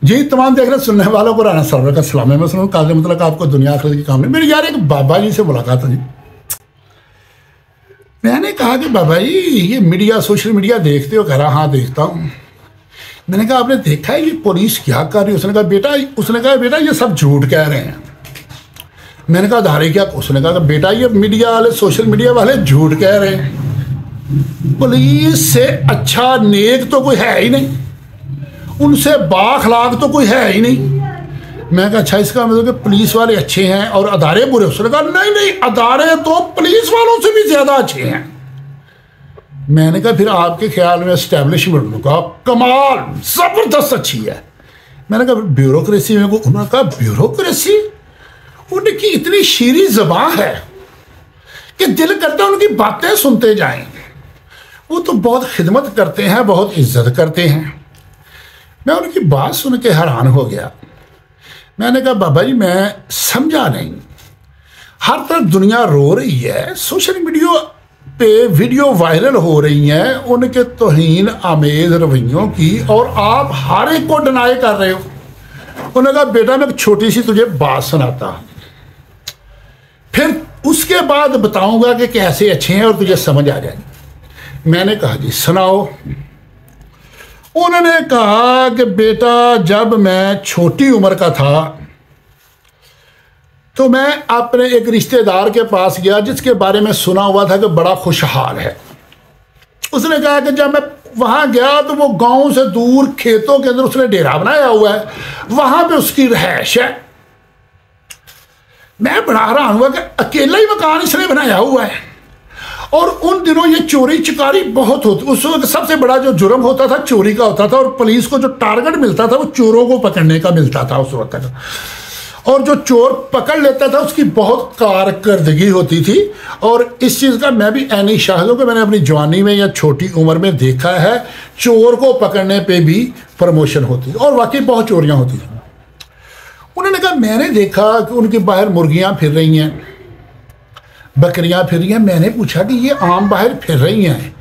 जी तमाम देख रहे सुनने वालों को राना सरवर का सलाम है। मैं सुनूँ कागज मतलब आपको दुनिया आखिरत की काम नहीं। मेरी यार एक बाबा जी से मुलाकात हुई। मैंने कहा कि बाबा जी ये मीडिया सोशल मीडिया देखते हो? कह रहा हाँ देखता हूँ। मैंने कहा आपने देखा है ये पुलिस क्या कर रही है? उसने कहा बेटा ये सब झूठ कह रहे हैं। मैंने कहा धारे क्या? उसने कहा बेटा ये मीडिया वाले सोशल मीडिया वाले झूठ कह रहे हैं। पुलिस से अच्छा नेक तो कोई है ही नहीं, उनसे बाखलाक तो कोई है ही नहीं। मैं कहा अच्छा इसका मतलब कि पुलिस वाले अच्छे हैं और अदारे बुरे? उसने कहा नहीं अदारे तो पुलिस वालों से भी ज्यादा अच्छे हैं। मैंने कहा फिर आपके ख्याल में एस्टेब्लिशमेंट का कमाल जबरदस्त अच्छी है। मैंने कहा ब्यूरोक्रेसी में को? उन्होंने कहा ब्यूरोक्रेसी उनकी इतनी शीरी ज़बान है कि दिल करता है उनकी बातें सुनते जाएं। वो तो बहुत खिदमत करते हैं, बहुत इज्जत करते हैं। मैं उनकी बात सुन के हैरान हो गया। मैंने कहा बाबा जी मैं समझा नहीं, हर तरफ दुनिया रो रही है, सोशल मीडिया पे वीडियो वायरल हो रही हैं उनके तौहीन आमेज रवैयों की, और आप हर एक को डिनाई कर रहे हो। उन्होंने कहा बेटा मैं एक छोटी सी तुझे बात सुनाता, फिर उसके बाद बताऊंगा कि कैसे अच्छे हैं और तुझे समझ आ जाएगी। मैंने कहा जी सुनाओ। उन्होंने कहा कि बेटा जब मैं छोटी उम्र का था तो मैं अपने एक रिश्तेदार के पास गया जिसके बारे में सुना हुआ था कि बड़ा खुशहाल है। उसने कहा कि जब मैं वहां गया तो वो गांव से दूर खेतों के अंदर उसने डेरा बनाया हुआ है, वहां पे उसकी रहायश है। मैं बड़ा हैरान हुआ कि अकेला ही मकान इसने बनाया हुआ है। और उन दिनों ये चोरी चिकारी बहुत होती, उस वक्त सबसे बड़ा जो जुर्म होता था चोरी का होता था, और पुलिस को जो टारगेट मिलता था वो चोरों को पकड़ने का मिलता था उस वक्त तक। और जो चोर पकड़ लेता था उसकी बहुत कारकर्दगी होती थी। और इस चीज़ का मैं भी ऐनी शाहिद हूँ कि मैंने अपनी जवानी में या छोटी उम्र में देखा है चोर को पकड़ने पे भी प्रमोशन होती और वाकई बहुत चोरियाँ होती थी। उन्होंने कहा मैंने देखा कि उनके बाहर मुर्गियाँ फिर रही हैं, बकरियां फिर रही हैं। मैंने पूछा कि ये आम बाहर फिर रही हैं,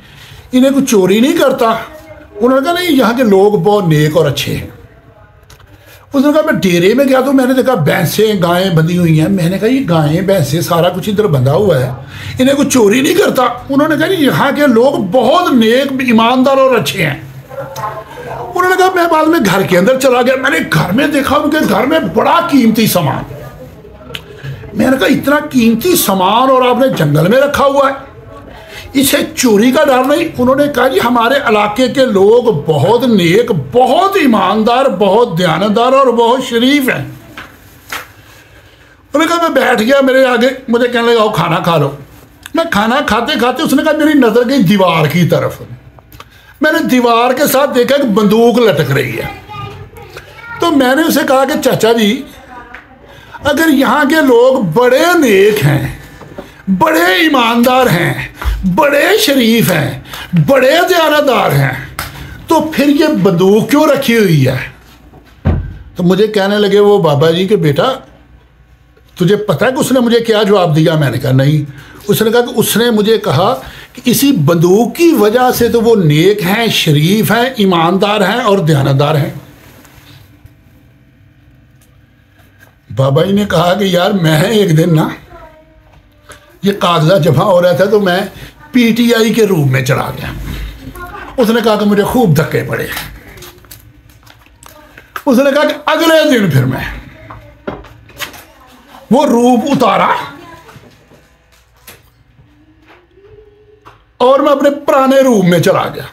इन्हें कुछ चोरी नहीं करता? उन्होंने कहा नहीं यहाँ के लोग बहुत नेक और अच्छे हैं। उसने कहा मैं डेरे में गया तो मैंने देखा भैंसें गायें बंधी हुई हैं। मैंने कहा ये गायें भैंसें सारा कुछ इधर बंधा हुआ है, इन्हें कुछ चोरी नहीं करता? उन्होंने कहा यहाँ के लोग बहुत नेक ईमानदार और अच्छे हैं। उन्होंने कहा मैं बाद में घर के अंदर चला गया, मैंने घर में देखा उनके घर में बड़ा कीमती सामान। मैंने कहा इतना कीमती सामान और आपने जंगल में रखा हुआ है, इसे चोरी का डर नहीं? उन्होंने कहा जी हमारे इलाके के लोग बहुत नेक, बहुत ईमानदार, बहुत दयानतदार और बहुत शरीफ हैं। उन्होंने कहा मैं बैठ गया, मेरे आगे मुझे कहने लगा खाना खा लो। मैं खाना खाते खाते उसने कहा मेरी नजर गई दीवार की तरफ। मैंने दीवार के साथ देखा कि बंदूक लटक रही है। तो मैंने उसे कहा कि चाचा जी अगर यहाँ के लोग बड़े नेक हैं, बड़े ईमानदार हैं, बड़े शरीफ हैं, बड़े दयानतदार हैं, तो फिर ये बंदूक क्यों रखी हुई है? तो मुझे कहने लगे वो बाबा जी कि बेटा तुझे पता है कि उसने मुझे क्या जवाब दिया? मैंने कहा नहीं। उसने कहा कि उसने मुझे कहा कि इसी बंदूक की वजह से तो वो नेक हैं, शरीफ हैं, ईमानदार हैं और दयानतदार हैं। बाबा जी ने कहा कि यार मैं एक दिन ना ये कागजात जमा हो रहा था तो मैं पीटीआई के रूप में चला गया। उसने कहा कि मुझे खूब धक्के पड़े। उसने कहा कि अगले दिन फिर मैं वो रूप उतारा और मैं अपने पुराने रूप में चला गया।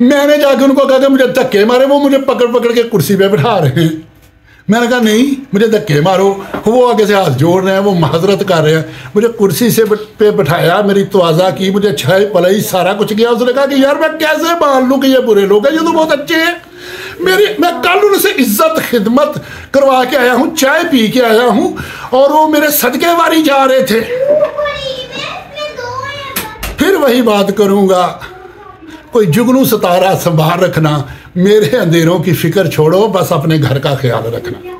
मैंने जाके उनको कहा कि मुझे धक्के मारे। वो मुझे पकड़ पकड़ के कुर्सी पे बिठा रहे हैं। मैंने कहा नहीं मुझे धक्के मारो। वो आगे से हाथ जोड़ रहे हैं, वो माजरत कर रहे हैं। मुझे कुर्सी से पे बिठाया, मेरी तवाज़ा की, मुझे छाई पलाई सारा कुछ किया। उसने कहा कि यार मैं कैसे मान लूँ कि ये बुरे लोग हैं, ये तो बहुत अच्छे हैं। मैं कल उनसे इज्जत खिदमत करवा के आया हूँ, चाय पी के आया हूँ और वो मेरे सदके वारी जा रहे थे। फिर वही बात करूँगा, कोई जुगनू सितारा संभाल रखना, मेरे अंधेरों की फिक्र छोड़ो, बस अपने घर का ख्याल रखना।